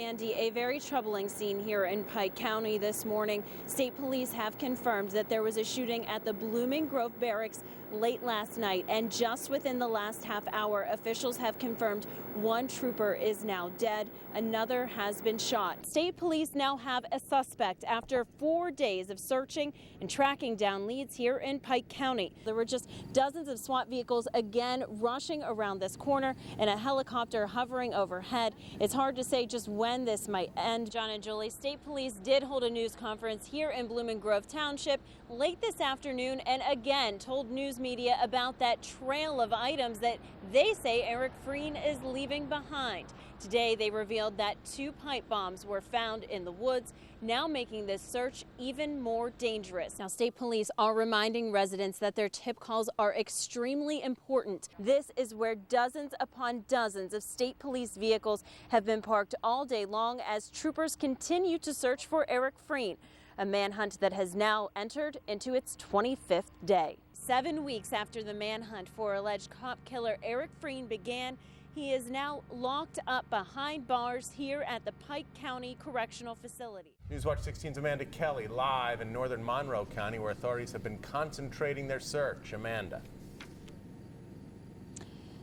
Andy, a very troubling scene here in Pike County this morning. State police have confirmed that there was a shooting at the Blooming Grove Barracks late last night, and just within the last half hour, officials have confirmed one trooper is now dead, another has been shot. State police now have a suspect after 4 days of searching and tracking down leads here in Pike County. There were just dozens of SWAT vehicles again rushing around this corner and a helicopter hovering overhead. It's hard to say just when this might end. John and Julie, state police did hold a news conference here in Blooming Grove Township late this afternoon and again told news media about that trail of items that they say Eric Frein is leaving behind. Today they revealed that 2 pipe bombs were found in the woods, now making this search even more dangerous. Now, state police are reminding residents that their tip calls are extremely important. This is where dozens upon dozens of state police vehicles have been parked all day long as troopers continue to search for Eric Frein, a manhunt that has now entered into its 25th day. 7 weeks after the manhunt for alleged cop killer Eric Frein began, he is now locked up behind bars here at the Pike County Correctional Facility. Newswatch 16's Amanda Kelly live in northern Monroe County, where authorities have been concentrating their search. Amanda.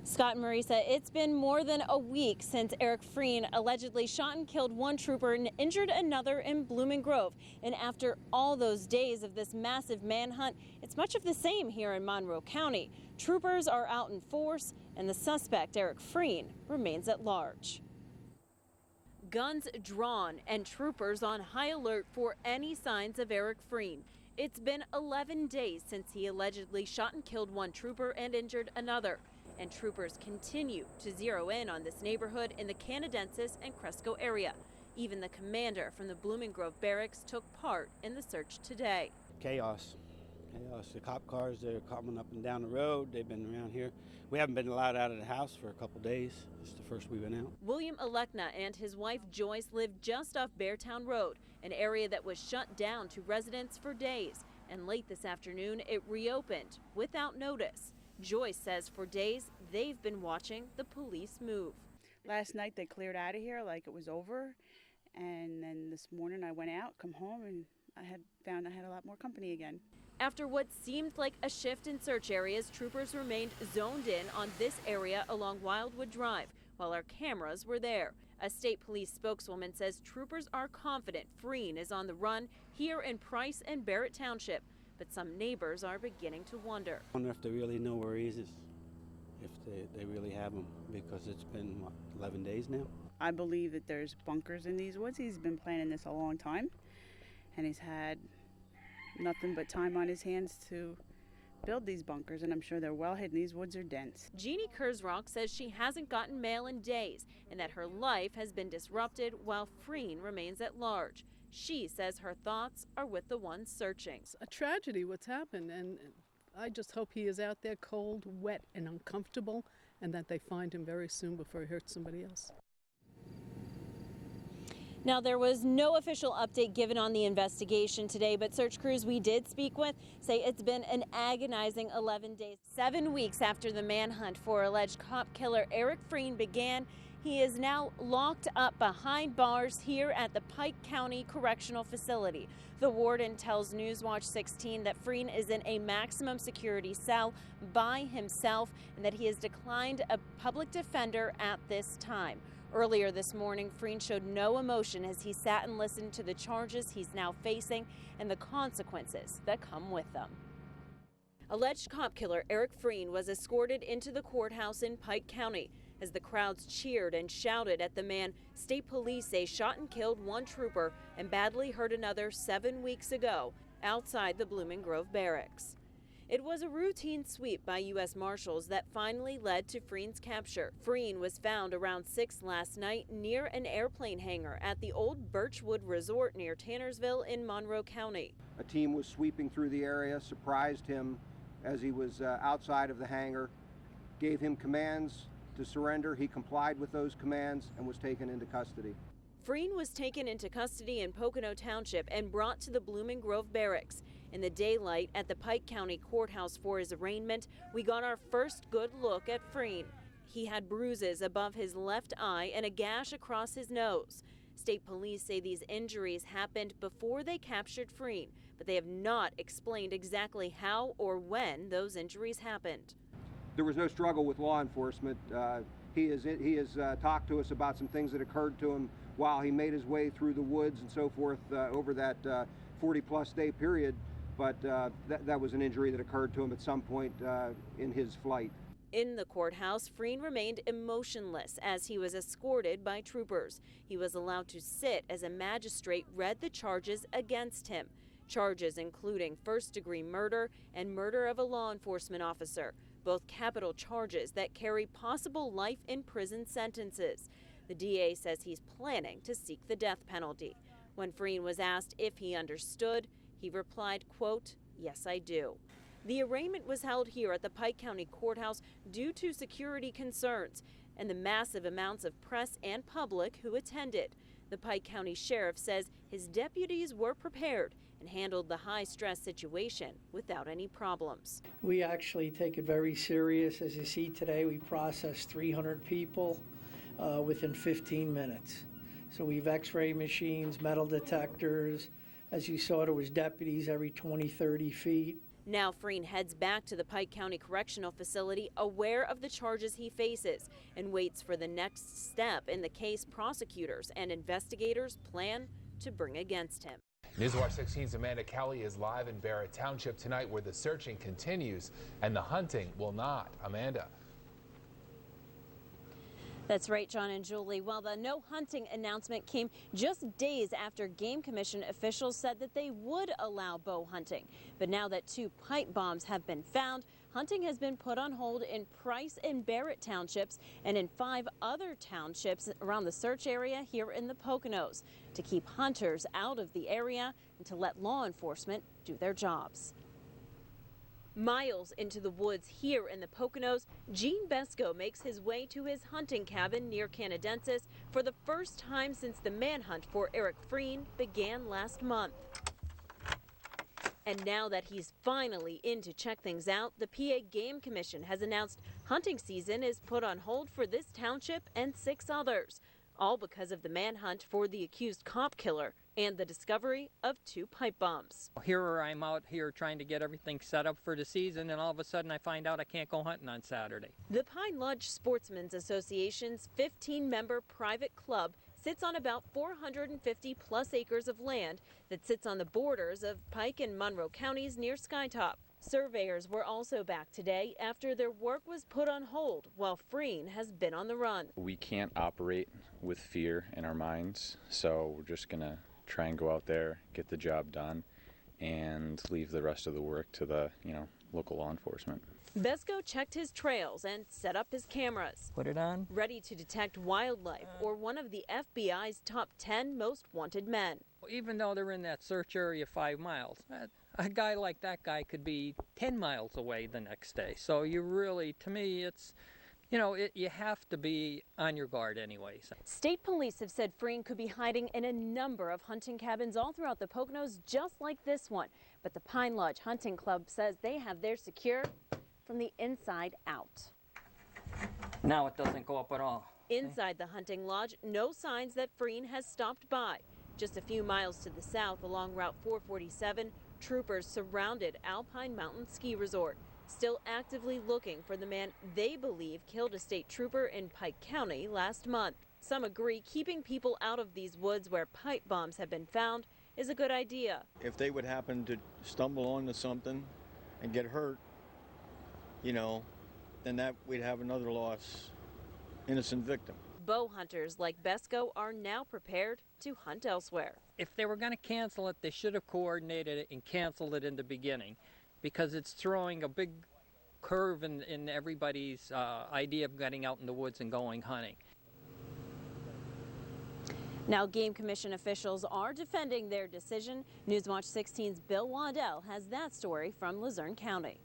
Scott and Marisa, it's been more than a week since Eric Frein allegedly shot and killed one trooper and injured another in Blooming Grove. And after all those days of this massive manhunt, it's much of the same here in Monroe County. Troopers are out in force, and the suspect, Eric Frein, remains at large. Guns drawn and troopers on high alert for any signs of Eric Frein. It's been 11 days since he allegedly shot and killed one trooper and injured another. And troopers continue to zero in on this neighborhood in the Canadensis and Cresco area. Even the commander from the Blooming Grove Barracks took part in the search today. Chaos. The cop cars, they're coming up and down the road. They've been around here. We haven't been allowed out of the house for a couple days. It's the first we've been out. William Alekna and his wife Joyce live just off Beartown Road, an area that was shut down to residents for days. And late this afternoon, it reopened without notice. Joyce says for days they've been watching the police move. Last night they cleared out of here like it was over, and then this morning I went out, come home, and I had a lot more company again. After what seemed like a shift in search areas, troopers remained zoned in on this area along Wildwood Drive while our cameras were there. A state police spokeswoman says troopers are confident Frein is on the run here in Price and Barrett Township. But some neighbors are beginning to wonder. I wonder if they really know where he is, if they really have him, because it's been, 11 days now? I believe that there's bunkers in these woods. He's been planning this a long time, and he's had nothing but time on his hands to build these bunkers, and I'm sure they're well hidden. These woods are dense. Jeannie Kurzrock says she hasn't gotten mail in days and that her life has been disrupted while Frein remains at large. She says her thoughts are with the ones searching. It's a tragedy what's happened, and I just hope he is out there cold, wet, and uncomfortable, and that they find him very soon before he hurts somebody else. Now, there was no official update given on the investigation today, but search crews we did speak with say it's been an agonizing 11 days. 7 weeks after the manhunt for alleged cop killer Eric Frein began, he is now locked up behind bars here at the Pike County Correctional Facility. The warden tells Newswatch 16 that Frein is in a maximum security cell by himself and that he has declined a public defender at this time. Earlier this morning, Frein showed no emotion as he sat and listened to the charges he's now facing and the consequences that come with them. Alleged cop killer Eric Frein was escorted into the courthouse in Pike County. As the crowds cheered and shouted at the man state police say shot and killed one trooper and badly hurt another 7 weeks ago outside the Blooming Grove Barracks. It was a routine sweep by U.S. Marshals that finally led to Frein's capture. Frein was found around 6 last night near an airplane hangar at the old Birchwood Resort near Tannersville in Monroe County. A team was sweeping through the area, surprised him as he was outside of the hangar, gave him commands to surrender. He complied with those commands and was taken into custody. Frein was taken into custody in Pocono Township and brought to the Blooming Grove Barracks. In the daylight at the Pike County Courthouse for his arraignment, we got our first good look at Frein. He had bruises above his left eye and a gash across his nose. State police say these injuries happened before they captured Frein, but they have not explained exactly how or when those injuries happened. There was no struggle with law enforcement. He has talked to us about some things that occurred to him while he made his way through the woods and so forth over that 40-plus day period, but that was an injury that occurred to him at some point in his flight. In the courthouse, Frein remained emotionless as he was escorted by troopers. He was allowed to sit as a magistrate read the charges against him. Charges including first-degree murder and murder of a law enforcement officer, both capital charges that carry possible life in prison sentences. The DA says he's planning to seek the death penalty. When Frein was asked if he understood, he replied, quote, "Yes, I do." The arraignment was held here at the Pike County Courthouse due to security concerns and the massive amounts of press and public who attended. The Pike County Sheriff says his deputies were prepared and handled the high-stress situation without any problems. We actually take it very serious. As you see today, we processed 300 people within 15 minutes. So we've x-ray machines, metal detectors. As you saw, there was deputies every 20, 30 feet. Now Frein heads back to the Pike County Correctional Facility aware of the charges he faces and waits for the next step in the case prosecutors and investigators plan to bring against him. Newswatch 16's Amanda Kelly is live in Barrett Township tonight where the searching continues and the hunting will not. Amanda. That's right, John and Julie. Well, the no hunting announcement came just days after Game Commission officials said that they would allow bow hunting. But now that 2 pipe bombs have been found, hunting has been put on hold in Price and Barrett townships and in 5 other townships around the search area here in the Poconos to keep hunters out of the area and to let law enforcement do their jobs. Miles into the woods here in the Poconos, Gene Besco makes his way to his hunting cabin near Canadensis for the first time since the manhunt for Eric Frein began last month. And now that he's finally in to check things out, the PA Game Commission has announced hunting season is put on hold for this township and 6 others, all because of the manhunt for the accused cop killer and the discovery of 2 pipe bombs. Here I'm out here trying to get everything set up for the season, and all of a sudden I find out I can't go hunting on Saturday. The Pine Lodge Sportsmen's Association's 15-member private club sits on about 450 plus acres of land that sits on the borders of Pike and Monroe counties near Skytop. Surveyors were also back today after their work was put on hold while Frein has been on the run. We can't operate with fear in our minds, so we're just going to try and go out there, get the job done, and leave the rest of the work to the, local law enforcement. Besco checked his trails and set up his cameras. Put it on. Ready to detect wildlife or one of the FBI's top 10 most wanted men. Even though they're in that search area 5 miles, a guy like that guy could be 10 miles away the next day. So you really, to me, it's, you have to be on your guard anyways. State police have said Frein could be hiding in a number of hunting cabins all throughout the Poconos, just like this one. But the Pine Lodge Hunting Club says they have theirs secure from the inside out. Now it doesn't go up at all. Inside the hunting lodge, no signs that Frein has stopped by. Just a few miles to the south along Route 447, troopers surrounded Alpine Mountain Ski Resort, still actively looking for the man they believe killed a state trooper in Pike County last month. Some agree keeping people out of these woods where pipe bombs have been found is a good idea. If they would happen to stumble onto something and get hurt, then that we'd have another lost innocent victim. Bow hunters like Besco are now prepared to hunt elsewhere. If they were going to cancel it, they should have coordinated it and canceled it in the beginning, because it's throwing a big curve in everybody's idea of getting out in the woods and going hunting. Now, Game Commission officials are defending their decision. Newswatch 16's Bill Waddell has that story from Luzerne County.